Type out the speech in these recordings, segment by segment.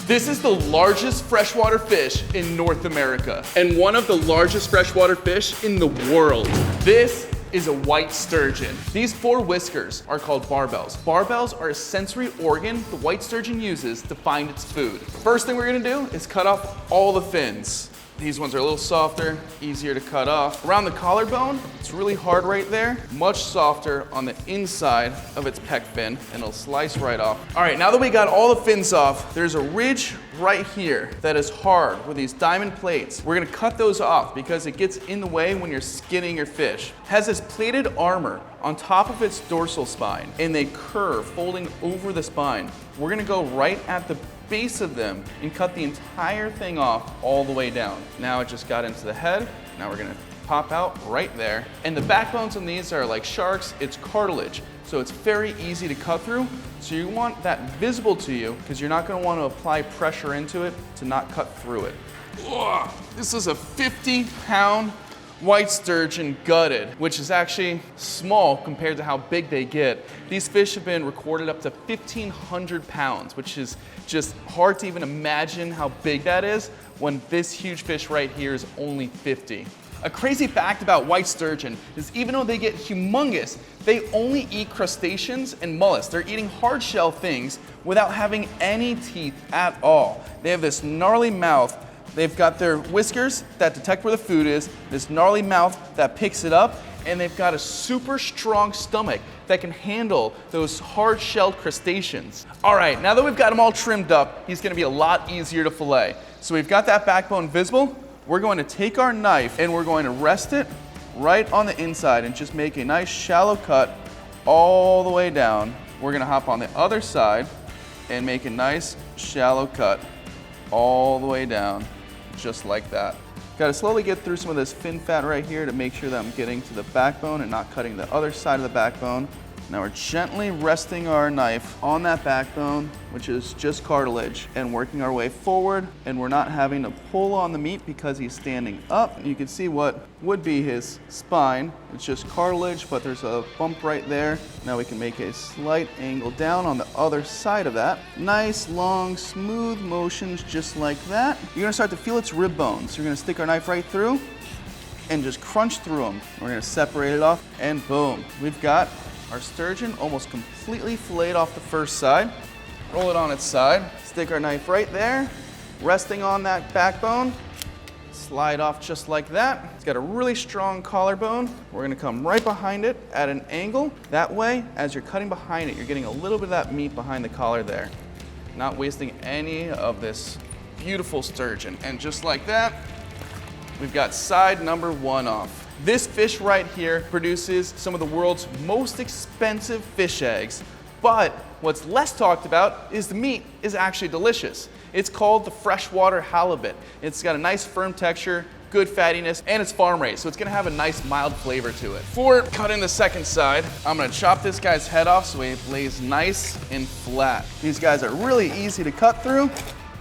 This is the largest freshwater fish in North America and one of the largest freshwater fish in the world. This is a white sturgeon. These 4 whiskers are called barbels. Barbels are a sensory organ the white sturgeon uses to find its food. First thing we're gonna do is cut off all the fins. These ones are a little softer, easier to cut off. Around the collarbone, it's really hard right there. Much softer on the inside of its pec fin, and it'll slice right off. All right, now that we got all the fins off, there's a ridge right here that is hard with these diamond plates. We're gonna cut those off because it gets in the way when you're skinning your fish. It has this plated armor on top of its dorsal spine, and they curve, folding over the spine. We're gonna go right at the base of them and cut the entire thing off all the way down. Now it just got into the head. Now we're gonna pop out right there. And the backbones on these are like sharks, it's cartilage. So it's very easy to cut through. So you want that visible to you because you're not gonna want to apply pressure into it to not cut through it. Ugh, this is a 50-pound white sturgeon gutted, which is actually small compared to how big they get. These fish have been recorded up to 1,500 pounds, which is just hard to even imagine how big that is when this huge fish right here is only 50. A crazy fact about white sturgeon is even though they get humongous, they only eat crustaceans and mollusks. They're eating hard shell things without having any teeth at all. They have this gnarly mouth. They've got their whiskers that detect where the food is, this gnarly mouth that picks it up, and they've got a super strong stomach that can handle those hard-shelled crustaceans. All right, now that we've got him all trimmed up, he's gonna be a lot easier to fillet. So we've got that backbone visible. We're going to take our knife and we're going to rest it right on the inside and just make a nice shallow cut all the way down. We're gonna hop on the other side and make a nice shallow cut all the way down. Just like that. Got to slowly get through some of this fin fat right here to make sure that I'm getting to the backbone and not cutting the other side of the backbone. Now we're gently resting our knife on that backbone, which is just cartilage, and working our way forward, and we're not having to pull on the meat because he's standing up. You can see what would be his spine. It's just cartilage, but there's a bump right there. Now we can make a slight angle down on the other side of that. Nice, long, smooth motions just like that. You're gonna start to feel its rib bones. You're gonna stick our knife right through and just crunch through them. We're gonna separate it off, and boom, we've got our sturgeon almost completely filleted off the first side. Roll it on its side, stick our knife right there, resting on that backbone, slide off just like that. It's got a really strong collarbone. We're gonna come right behind it at an angle. That way, as you're cutting behind it, you're getting a little bit of that meat behind the collar there. Not wasting any of this beautiful sturgeon. And just like that, we've got side number 1 off. This fish right here produces some of the world's most expensive fish eggs, but what's less talked about is the meat is actually delicious. It's called the freshwater halibut. It's got a nice firm texture, good fattiness, and it's farm raised, so it's gonna have a nice mild flavor to it. For cutting the second side, I'm gonna chop this guy's head off so it lays nice and flat. These guys are really easy to cut through.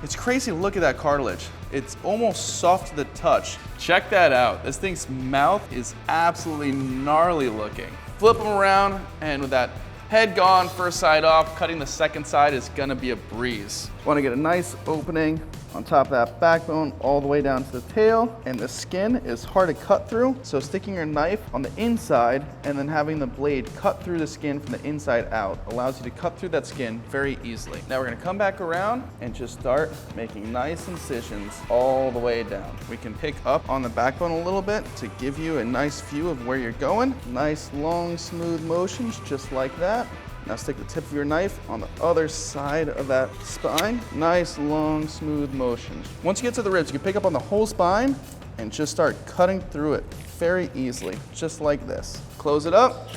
It's crazy to look at that cartilage. It's almost soft to the touch. Check that out. This thing's mouth is absolutely gnarly looking. Flip them around, and with that head gone, first side off, cutting the second side is gonna be a breeze. Want to get a nice opening on top of that backbone all the way down to the tail, and the skin is hard to cut through, so sticking your knife on the inside and then having the blade cut through the skin from the inside out allows you to cut through that skin very easily. Now we're gonna come back around and just start making nice incisions all the way down. We can pick up on the backbone a little bit to give you a nice view of where you're going. Nice long smooth motions just like that. Now stick the tip of your knife on the other side of that spine. Nice, long, smooth motions. Once you get to the ribs, you can pick up on the whole spine and just start cutting through it very easily, just like this. Close it up,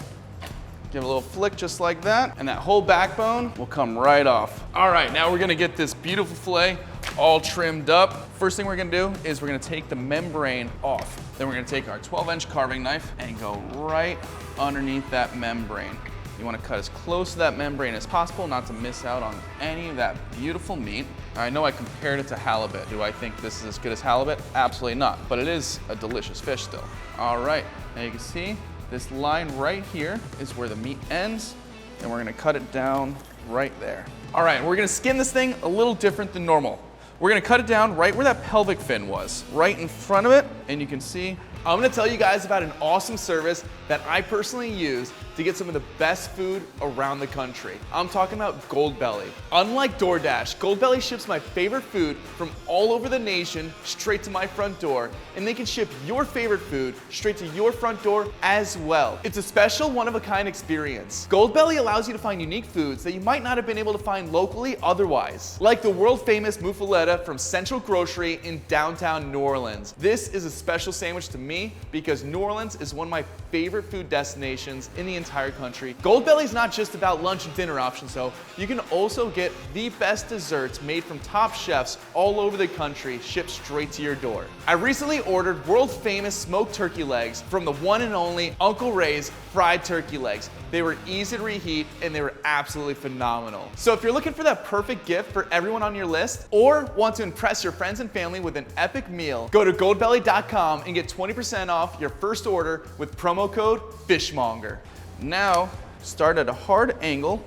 give it a little flick just like that, and that whole backbone will come right off. All right, now we're gonna get this beautiful fillet all trimmed up. First thing we're gonna do is we're gonna take the membrane off. Then we're gonna take our 12-inch carving knife and go right underneath that membrane. You want to cut as close to that membrane as possible, not to miss out on any of that beautiful meat. I know I compared it to halibut. Do I think this is as good as halibut? Absolutely not, but it is a delicious fish still. All right, now you can see this line right here is where the meat ends. and we're gonna cut it down right there. All right, we're gonna skin this thing a little different than normal. We're gonna cut it down right where that pelvic fin was, right in front of it, and you can see. I'm gonna tell you guys about an awesome service that I personally use to get some of the best food around the country. I'm talking about Goldbelly. Unlike DoorDash, Goldbelly ships my favorite food from all over the nation straight to my front door, and they can ship your favorite food straight to your front door as well. It's a special, one-of-a-kind experience. Goldbelly allows you to find unique foods that you might not have been able to find locally otherwise, like the world-famous muffaletta from Central Grocery in downtown New Orleans. This is a special sandwich to me because New Orleans is one of my favorite food destinations in the entire country. Goldbelly is not just about lunch and dinner options though. You can also get the best desserts made from top chefs all over the country shipped straight to your door. I recently ordered world famous smoked turkey legs from the one and only Uncle Ray's fried turkey legs. They were easy to reheat and they were absolutely phenomenal. So if you're looking for that perfect gift for everyone on your list or want to impress your friends and family with an epic meal, go to goldbelly.com and get 20% off your first order with promo code Fishmonger. Now, start at a hard angle.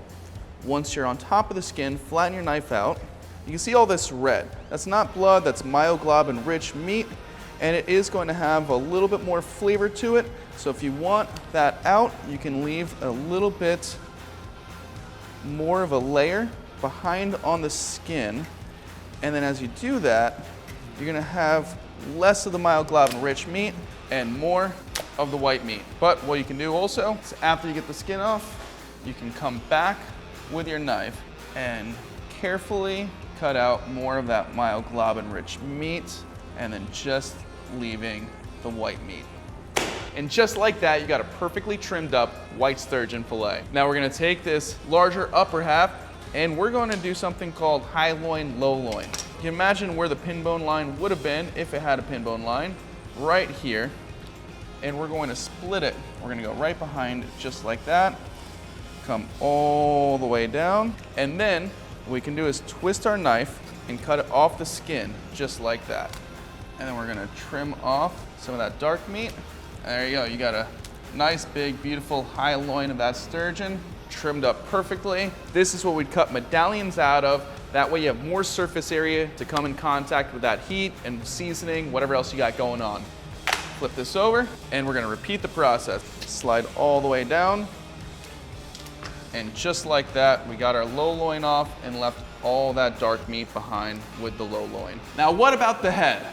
Once you're on top of the skin, flatten your knife out. You can see all this red. That's not blood, that's myoglobin rich meat, and it is going to have a little bit more flavor to it. So if you want that out, you can leave a little bit more of a layer behind on the skin. And then as you do that, you're gonna have less of the myoglobin rich meat and more of the white meat. But what you can do also is after you get the skin off, you can come back with your knife and carefully cut out more of that myoglobin rich meat and then just leaving the white meat. And just like that, you got a perfectly trimmed up white sturgeon fillet. Now we're gonna take this larger upper half and we're gonna do something called high loin, low loin. You can imagine where the pin bone line would have been if it had a pin bone line, right here. And we're going to split it. We're gonna go right behind just like that, come all the way down. And then what we can do is twist our knife and cut it off the skin just like that. And then we're gonna trim off some of that dark meat. There you go, you got a nice, big, beautiful high loin of that sturgeon, trimmed up perfectly. This is what we'd cut medallions out of. That way you have more surface area to come in contact with that heat and seasoning, whatever else you got going on. Flip this over, and we're gonna repeat the process. Slide all the way down, and just like that, we got our low loin off and left all that dark meat behind with the low loin. Now what about the head?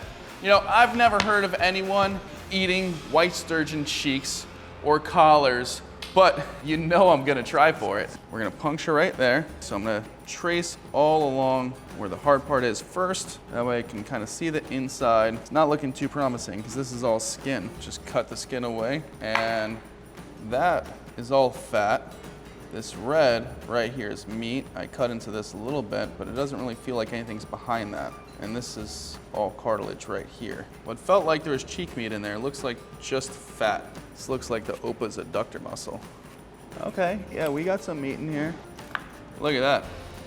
You know, I've never heard of anyone eating white sturgeon cheeks or collars, but you know I'm gonna try for it. We're gonna puncture right there. So I'm gonna trace all along where the hard part is first. That way I can kind of see the inside. It's not looking too promising because this is all skin. Just cut the skin away, and that is all fat. This red right here is meat. I cut into this a little bit, but it doesn't really feel like anything's behind that. And this is all cartilage right here. What felt like there was cheek meat in there looks like just fat. This looks like the opa's adductor muscle. Okay, yeah, we got some meat in here. Look at that.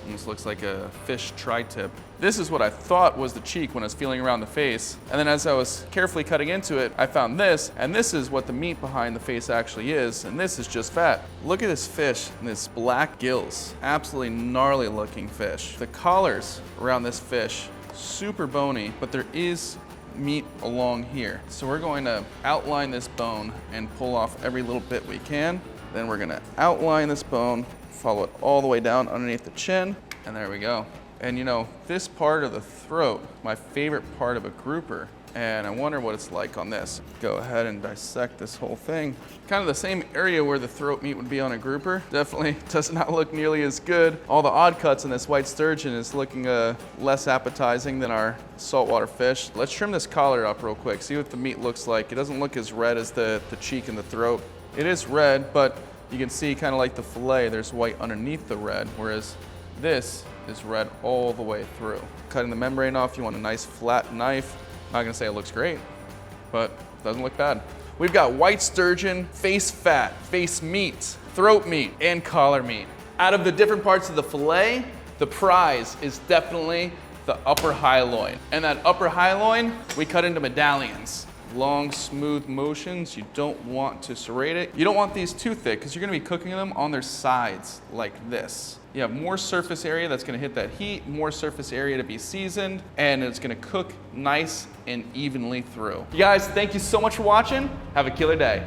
This looks like a fish tri-tip. This is what I thought was the cheek when I was feeling around the face. And then as I was carefully cutting into it, I found this, and this is what the meat behind the face actually is, and this is just fat. Look at this fish and this black gills. Absolutely gnarly looking fish. The collars around this fish, super bony, but there is meat along here. So we're going to outline this bone and pull off every little bit we can. Then we're gonna outline this bone, follow it all the way down underneath the chin, and there we go. And you know, this part of the throat, my favorite part of a grouper, and I wonder what it's like on this. Go ahead and dissect this whole thing. Kind of the same area where the throat meat would be on a grouper. Definitely does not look nearly as good. All the odd cuts in this white sturgeon is looking less appetizing than our saltwater fish. Let's trim this collar up real quick, see what the meat looks like. It doesn't look as red as the cheek and the throat. It is red, but you can see kind of like the fillet, there's white underneath the red, whereas this is red all the way through. Cutting the membrane off, you want a nice flat knife. Not gonna say it looks great, but it doesn't look bad. We've got white sturgeon, face fat, face meat, throat meat, and collar meat. Out of the different parts of the fillet, the prize is definitely the upper high loin. And that upper high loin, we cut into medallions. long, smooth motions. You don't want to serrate it. You don't want these too thick because you're gonna be cooking them on their sides like this. You have more surface area that's gonna hit that heat, more surface area to be seasoned, and it's gonna cook nice and evenly through. You guys, thank you so much for watching. Have a killer day.